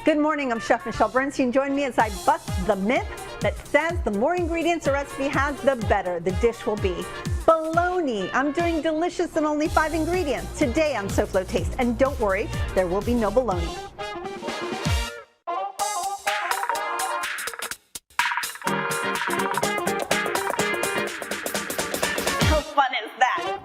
Good morning, I'm Chef Michelle Bernstein. Join me as I bust the myth that says the more ingredients a recipe has, the better the dish will be. Bologna. I'm doing delicious and only 5 ingredients today on SoFlo Taste. And don't worry, there will be no bologna. How fun is that?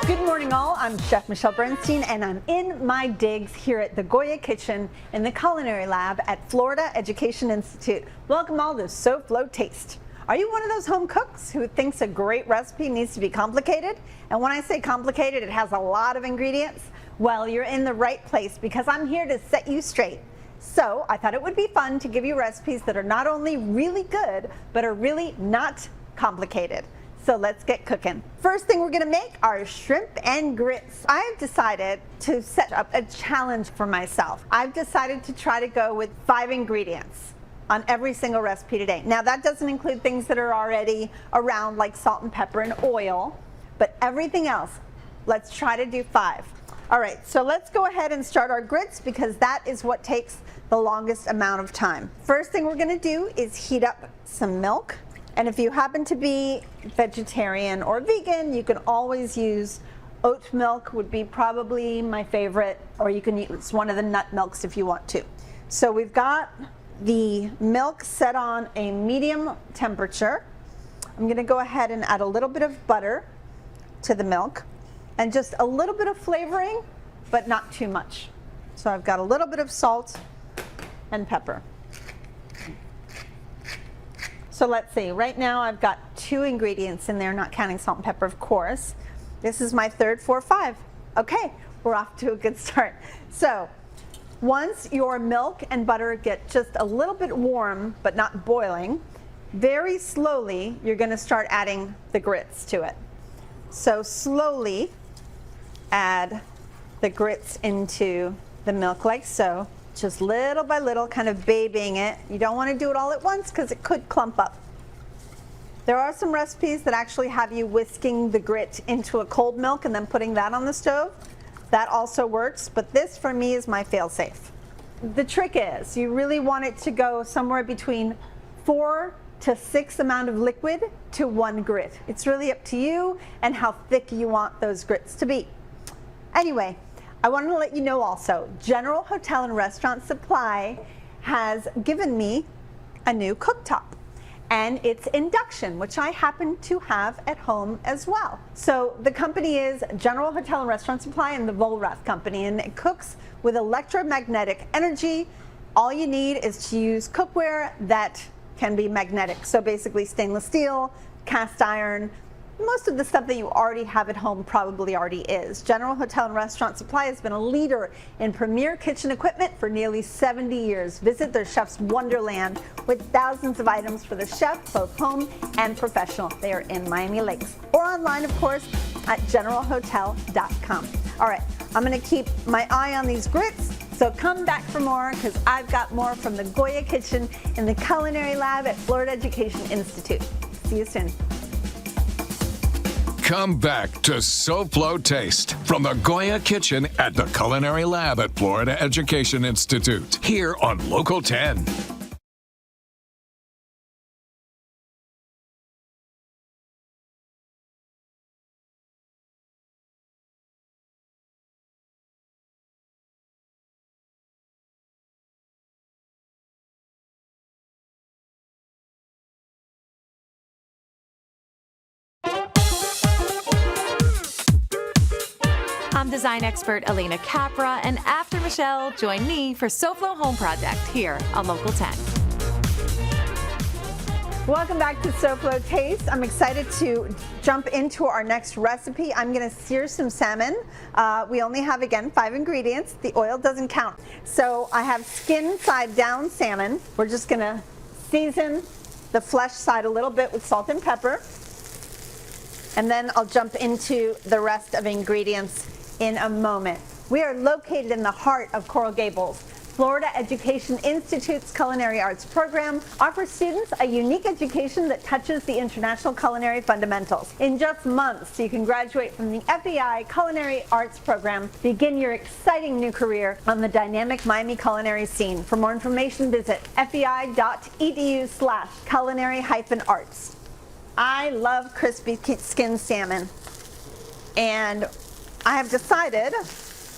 Good morning all, I'm Chef Michelle Bernstein and I'm in my digs here at the Goya Kitchen in the Culinary Lab at Florida Education Institute. Welcome all to SoFlo Taste. Are you one of those home cooks who thinks a great recipe needs to be complicated? And when I say complicated, it has a lot of ingredients? Well, you're in the right place because I'm here to set you straight. So I thought it would be fun to give you recipes that are not only really good, but are really not complicated. So let's get cooking. First thing we're gonna make are shrimp and grits. I've decided to set up a challenge for myself. I've decided to try to go with 5 ingredients on every single recipe today. Now that doesn't include things that are already around like salt and pepper and oil, but everything else, let's try to do 5. All right, so let's go ahead and start our grits because that is what takes the longest amount of time. First thing we're gonna do is heat up some milk. And if you happen to be vegetarian or vegan, you can always use oat milk would be probably my favorite, or you can use one of the nut milks if you want to. So we've got the milk set on a medium temperature. I'm gonna go ahead and add a little bit of butter to the milk and just a little bit of flavoring, but not too much. So I've got a little bit of salt and pepper. So let's see, right now I've got 2 ingredients in there, not counting salt and pepper, of course. This is my 3rd, 4, 5. Okay, we're off to a good start. So once your milk and butter get just a little bit warm, but not boiling, very slowly you're gonna start adding the grits to it. So slowly add the grits into the milk like so. Just little by little, kind of babying it. You don't want to do it all at once because it could clump up. There are some recipes that actually have you whisking the grit into a cold milk and then putting that on the stove. That also works, but this for me is my fail-safe. The trick is you really want it to go somewhere between 4 to 6 amount of liquid to 1 grit. It's really up to you and how thick you want those grits to be. Anyway, I wanted to let you know also, General Hotel and Restaurant Supply has given me a new cooktop. And it's induction, which I happen to have at home as well. So the company is General Hotel and Restaurant Supply and the Volrath Company, and it cooks with electromagnetic energy. All you need is to use cookware that can be magnetic. So basically stainless steel, cast iron, most of the stuff that you already have at home probably already is. General Hotel and Restaurant Supply has been a leader in premier kitchen equipment for nearly 70 years. Visit their chef's wonderland with thousands of items for the chef, both home and professional. They are in Miami Lakes. Or online, of course, at generalhotel.com. All right, I'm gonna keep my eye on these grits, so come back for more because I've got more from the Goya Kitchen in the Culinary Lab at Florida Education Institute. See you soon. Come back to SoFlo Taste from the Goya Kitchen at the Culinary Lab at Florida Education Institute, here on Local 10. I'm design expert Elena Capra, and after Michelle, join me for SoFlo Home Project here on Local 10. Welcome back to SoFlo Taste. I'm excited to jump into our next recipe. I'm gonna sear some salmon. We only have, again, 5 ingredients. The oil doesn't count. So I have skin side down salmon. We're just gonna season the flesh side a little bit with salt and pepper. And then I'll jump into the rest of ingredients in a moment. We are located in the heart of Coral Gables. Florida Education Institute's Culinary Arts program offers students a unique education that touches the international culinary fundamentals. In just months, you can graduate from the FEI Culinary Arts program, begin your exciting new career on the dynamic Miami culinary scene. For more information, visit fei.edu/culinary-arts. I love crispy skin salmon, and I have decided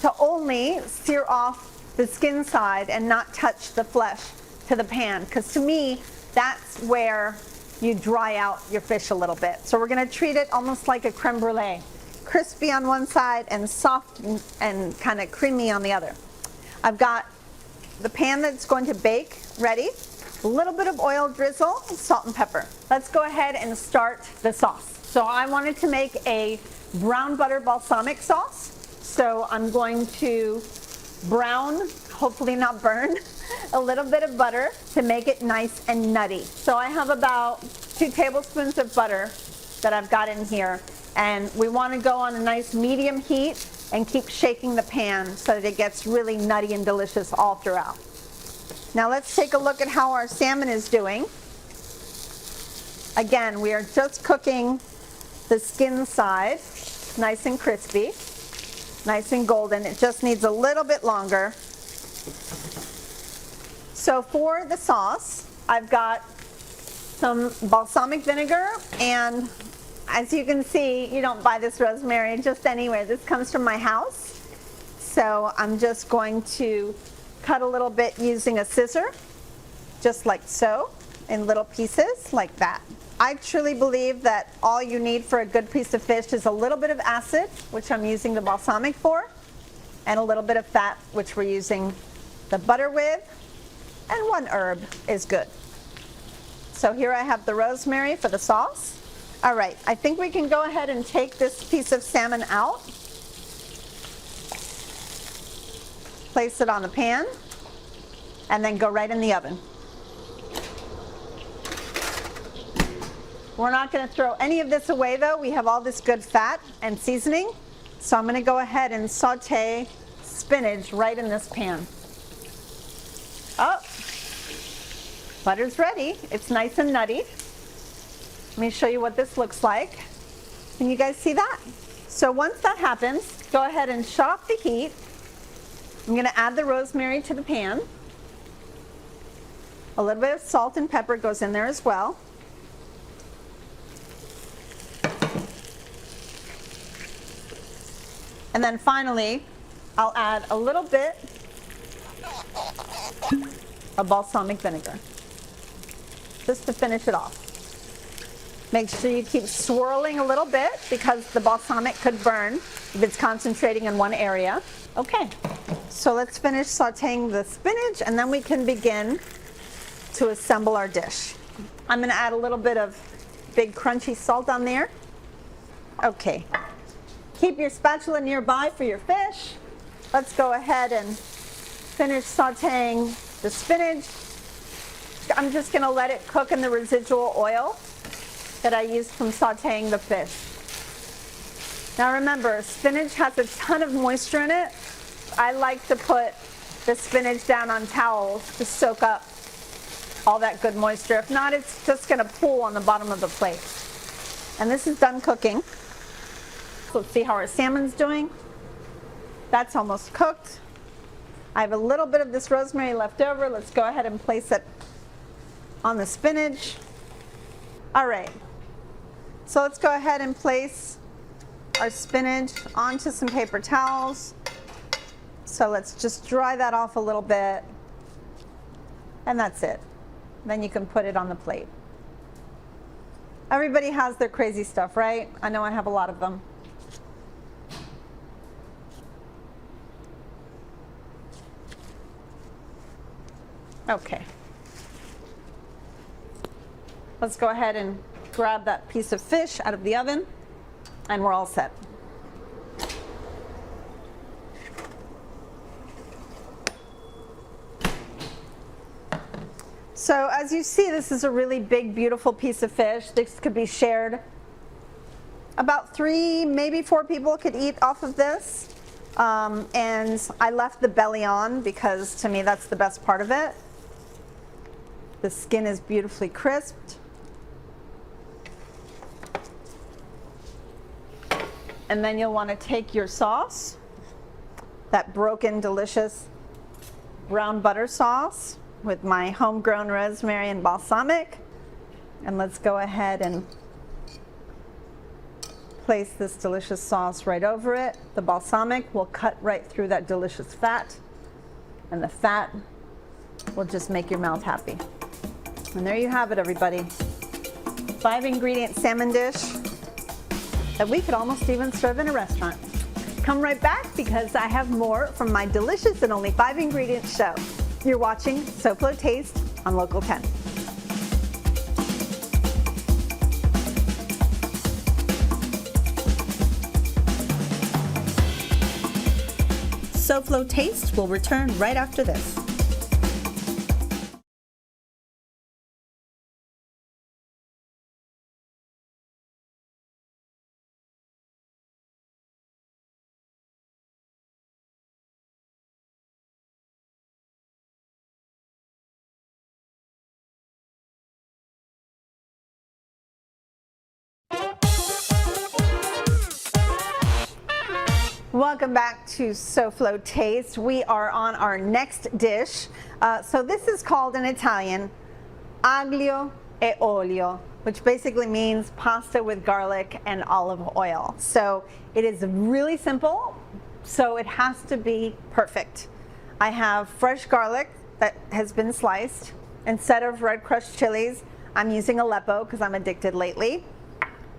to only sear off the skin side and not touch the flesh to the pan, because to me that's where you dry out your fish a little bit. So we're going to treat it almost like a creme brulee, crispy on one side and soft and kind of creamy on the other. I've got the pan that's going to bake ready, a little bit of oil drizzle, salt and pepper. Let's go ahead and start the sauce. So I wanted to make a brown butter balsamic sauce, so I'm going to brown, hopefully not burn, a little bit of butter to make it nice and nutty. So I have about 2 tablespoons of butter that I've got in here, and we want to go on a nice medium heat and keep shaking the pan so that it gets really nutty and delicious all throughout. Now let's take a look at how our salmon is doing. Again, we are just cooking the skin side, nice and crispy. Nice and golden. It just needs a little bit longer. So for the sauce, I've got some balsamic vinegar, and as you can see, you don't buy this rosemary just anywhere. This comes from my house. So I'm just going to cut a little bit using a scissor, just like so, in little pieces like that. I truly believe that all you need for a good piece of fish is a little bit of acid, which I'm using the balsamic for, and a little bit of fat, which we're using the butter with, and 1 herb is good. So here I have the rosemary for the sauce. All right, I think we can go ahead and take this piece of salmon out, place it on the pan, and then go right in the oven. We're not going to throw any of this away though. We have all this good fat and seasoning. So I'm going to go ahead and saute spinach right in this pan. Oh, butter's ready. It's nice and nutty. Let me show you what this looks like. Can you guys see that? So once that happens, go ahead and shut off the heat. I'm going to add the rosemary to the pan. A little bit of salt and pepper goes in there as well. And then finally, I'll add a little bit of balsamic vinegar, just to finish it off. Make sure you keep swirling a little bit because the balsamic could burn if it's concentrating in one area. Okay, so let's finish sauteing the spinach and then we can begin to assemble our dish. I'm going to add a little bit of big crunchy salt on there. Okay. Keep your spatula nearby for your fish. Let's go ahead and finish sauteing the spinach. I'm just going to let it cook in the residual oil that I used from sauteing the fish. Now remember, spinach has a ton of moisture in it. I like to put the spinach down on towels to soak up all that good moisture. If not, it's just going to pool on the bottom of the plate. And this is done cooking. Let's see how our salmon's doing. That's almost cooked. I have a little bit of this rosemary left over. Let's go ahead and place it on the spinach. All right. So let's go ahead and place our spinach onto some paper towels. So let's just dry that off a little bit. And that's it. Then you can put it on the plate. Everybody has their crazy stuff, right? I know I have a lot of them. Okay. Let's go ahead and grab that piece of fish out of the oven, and we're all set. So as you see, this is a really big, beautiful piece of fish. This could be shared. About 3, maybe 4 people could eat off of this. And I left the belly on because to me that's the best part of it. The skin is beautifully crisped. And then you'll want to take your sauce, that broken, delicious brown butter sauce with my homegrown rosemary and balsamic. And let's go ahead and place this delicious sauce right over it. The balsamic will cut right through that delicious fat, and the fat will just make your mouth happy. And there you have it, everybody. 5-ingredient salmon dish that we could almost even serve in a restaurant. Come right back because I have more from my delicious and only 5-ingredient show. You're watching SoFlo Taste on Local 10. SoFlo Taste will return right after this. Welcome back to SoFlo Taste. We are on our next dish. So this is called in Italian aglio e olio, which basically means pasta with garlic and olive oil. So it is really simple, so it has to be perfect. I have fresh garlic that has been sliced. Instead of red crushed chilies, I'm using Aleppo because I'm addicted lately.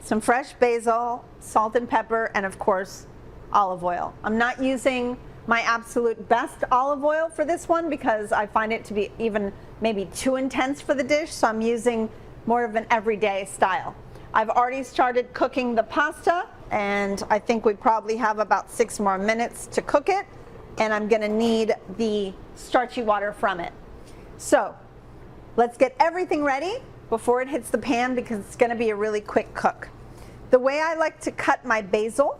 Some fresh basil, salt and pepper, and of course, olive oil. I'm not using my absolute best olive oil for this one because I find it to be even maybe too intense for the dish, so I'm using more of an everyday style. I've already started cooking the pasta, and I think we probably have about 6 more minutes to cook it, and I'm gonna need the starchy water from it. So let's get everything ready before it hits the pan because it's gonna be a really quick cook. The way I like to cut my basil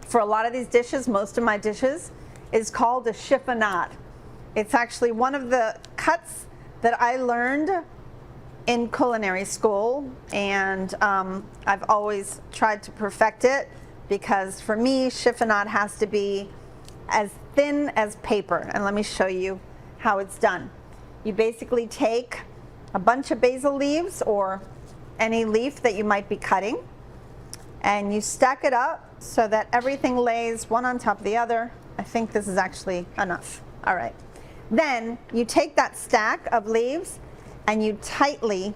for a lot of these dishes, most of my dishes, is called a chiffonade. It's actually one of the cuts that I learned in culinary school, and I've always tried to perfect it because for me, chiffonade has to be as thin as paper. And let me show you how it's done. You basically take a bunch of basil leaves or any leaf that you might be cutting, and you stack it up so that everything lays one on top of the other. I think this is actually enough. All right. Then you take that stack of leaves and you tightly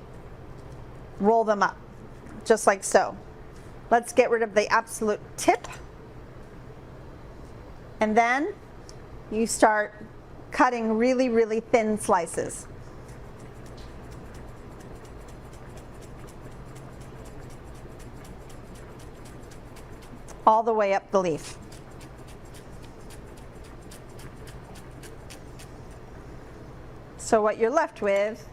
roll them up, just like so. Let's get rid of the absolute tip. And then you start cutting really, really thin slices. All the way up the leaf. So what you're left with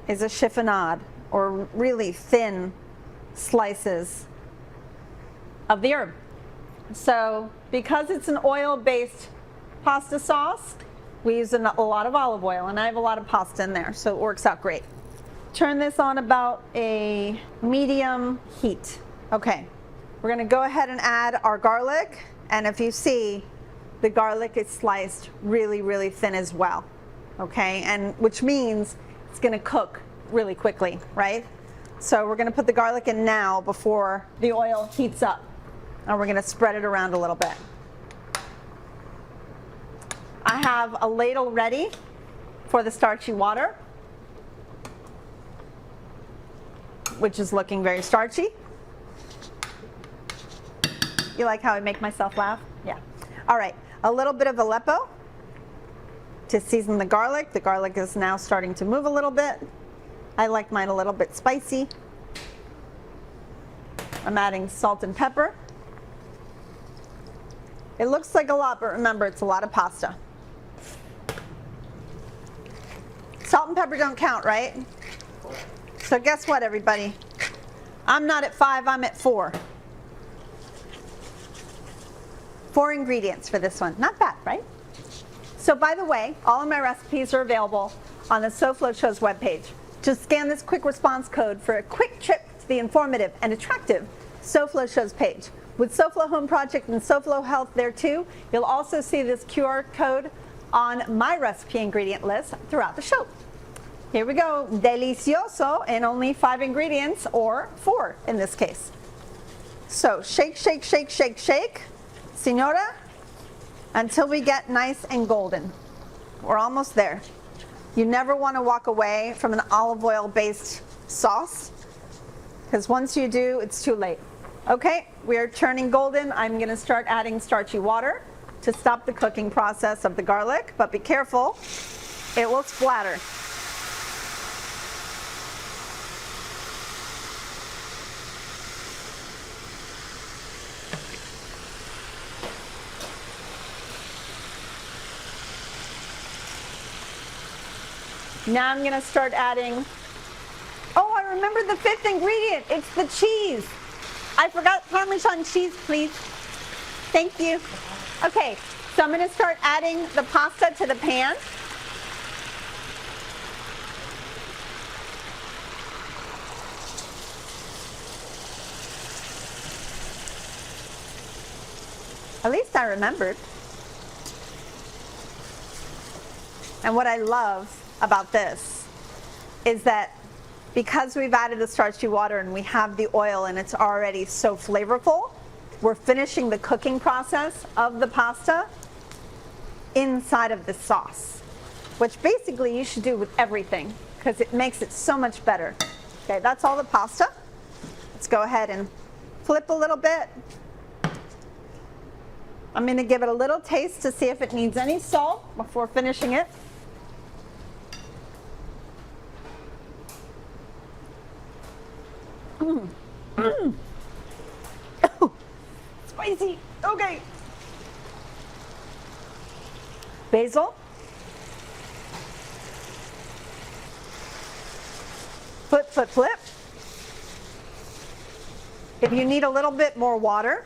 is a chiffonade, or really thin slices of the herb. So because it's an oil-based pasta sauce, we use a lot of olive oil, and I have a lot of pasta in there, so it works out great. Turn this on about a medium heat. Okay. We're gonna go ahead and add our garlic, and if you see, the garlic is sliced really, really thin as well, okay? And which means it's gonna cook really quickly, right? So we're gonna put the garlic in now before the oil heats up, and we're gonna spread it around a little bit. I have a ladle ready for the starchy water, which is looking very starchy. You like how I make myself laugh? Yeah. All right, a little bit of Aleppo to season the garlic. The garlic is now starting to move a little bit. I like mine a little bit spicy. I'm adding salt and pepper. It looks like a lot, but remember, it's a lot of pasta. Salt and pepper don't count, right? So guess what, everybody? I'm not at 5, I'm at 4. 4 ingredients for this one. Not bad, right? So by the way, all of my recipes are available on the SoFlo Show's webpage. Just scan this quick response code for a quick trip to the informative and attractive SoFlo Show's page. With SoFlo Home Project and SoFlo Health there too, you'll also see this QR code on my recipe ingredient list throughout the show. Here we go, delicioso, and only 5 ingredients, or 4 in this case. So shake, shake, shake, shake, shake, Senora, until we get nice and golden. We're almost there. You never want to walk away from an olive oil based sauce, because once you do, it's too late. Okay, we are turning golden. I'm going to start adding starchy water to stop the cooking process of the garlic, but be careful, it will splatter. Now I'm going to start adding, oh, I remember the 5th ingredient. It's the cheese. I forgot Parmesan cheese, please. Thank you. Okay, so I'm going to start adding the pasta to the pan. At least I remembered. And what I love about this is that because we've added the starchy water and we have the oil and it's already so flavorful, we're finishing the cooking process of the pasta inside of the sauce, which basically you should do with everything because it makes it so much better. Okay, that's all the pasta. Let's go ahead and flip a little bit. I'm going to give it a little taste to see if it needs any salt before finishing it. Oh, spicy. Okay. Basil. Flip, flip, flip. If you need a little bit more water,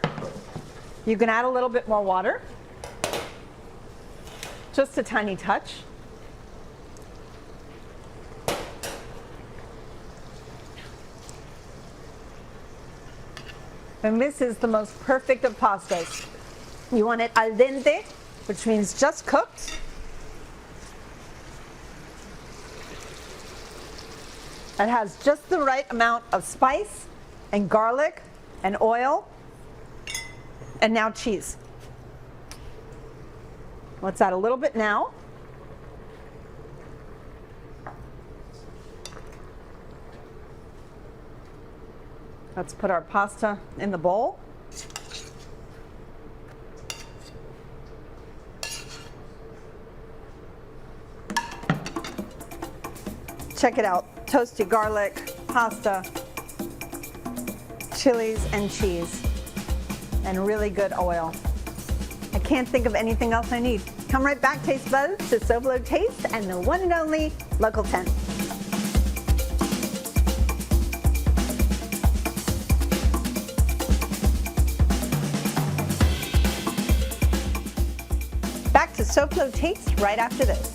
you can add a little bit more water. Just a tiny touch. And this is the most perfect of pastas. You want it al dente, which means just cooked. It has just the right amount of spice and garlic and oil, and now cheese. Let's add a little bit now. Let's put our pasta in the bowl. Check it out. Toasted garlic, pasta, chilies, and cheese, and really good oil. I can't think of anything else I need. Come right back, taste buds, to SoFlo Taste and the one and only Local 10. Back to SoFlo Taste right after this.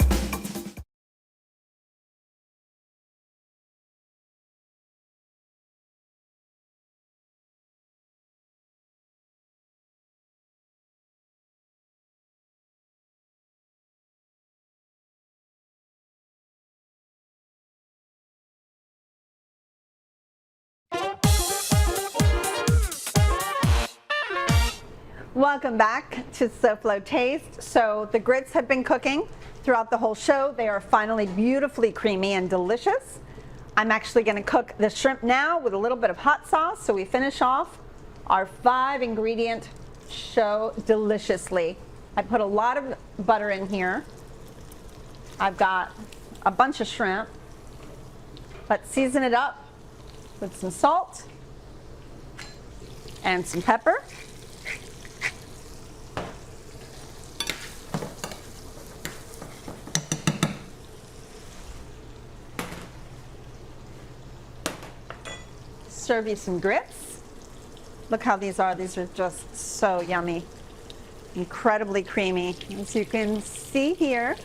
Welcome back to SoFlo Taste. So the grits have been cooking throughout the whole show. They are finally beautifully creamy and delicious. I'm actually going to cook the shrimp now with a little bit of hot sauce, so we finish off our 5 ingredient show deliciously. I put a lot of butter in here. I've got a bunch of shrimp. Let's season it up with some salt and some pepper. Serve you some grits. Look how these are. These are just so yummy. Incredibly creamy, as you can see here.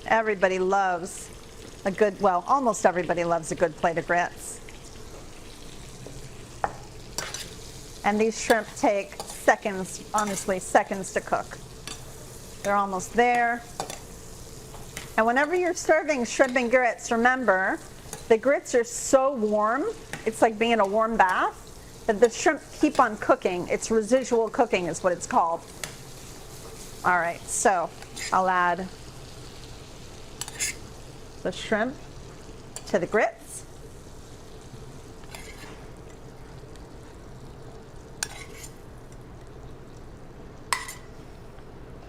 Everybody loves a good, well, almost everybody loves a good plate of grits. And these shrimp take seconds, honestly, seconds to cook. They're almost there. And whenever you're serving shrimp and grits, remember, the grits are so warm, it's like being in a warm bath, that the shrimp keep on cooking. It's residual cooking is what it's called. All right, so I'll add the shrimp to the grits.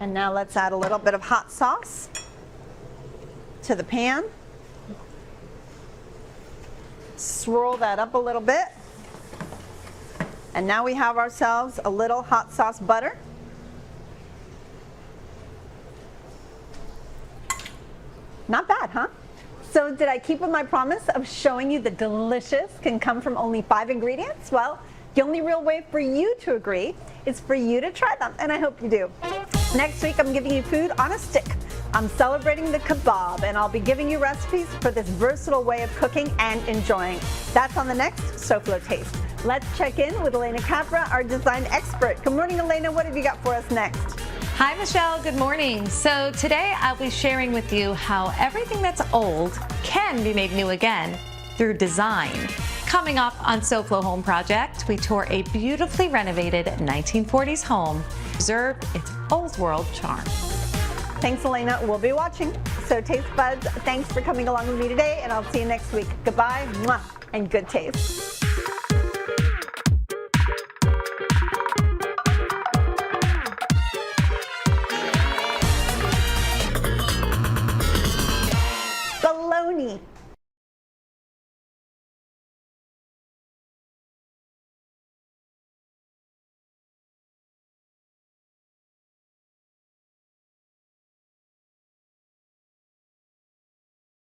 And now let's add a little bit of hot sauce to the pan. Swirl that up a little bit. And now we have ourselves a little hot sauce butter. Not bad, huh? So did I keep with my promise of showing you that delicious can come from only 5 ingredients? Well, the only real way for you to agree is for you to try them, and I hope you do. Next week, I'm giving you food on a stick. I'm celebrating the kebab, and I'll be giving you recipes for this versatile way of cooking and enjoying. That's on the next SoFlo Taste. Let's check in with Elena Capra, our design expert. Good morning, Elena. What have you got for us next? Hi, Michelle. Good morning. So today I'll be sharing with you how everything that's old can be made new again through design. Coming up on SoFlo Home Project, we tour a beautifully renovated 1940s home, preserved its old world charm. Thanks, Elena. We'll be watching. So Taste Buds, thanks for coming along with me today, and I'll see you next week. Goodbye, mwah, and good taste.